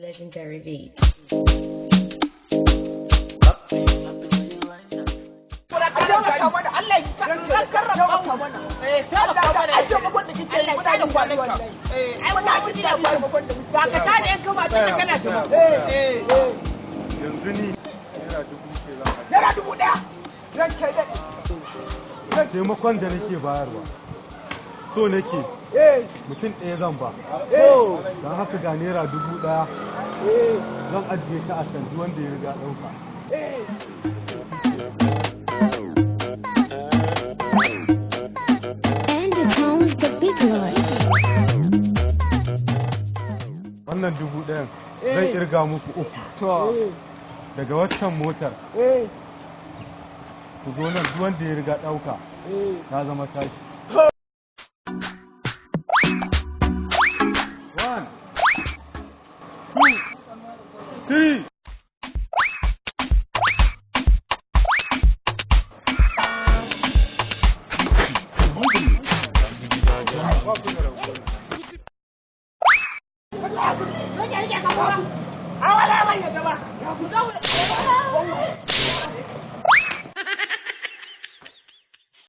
Legendary beat. Taimakon da nake bayarwa so nake mutum ɗaya zan ba don haka ga naira 1000 zan ajiye ta a sandu wanda ya riga ɗauka. Wannan 1000 zai kirga muku 3 daga waccan motar ku zo nan duk wanda ya riga ɗauka ta zama tashi. 1 2 3 Awala mai da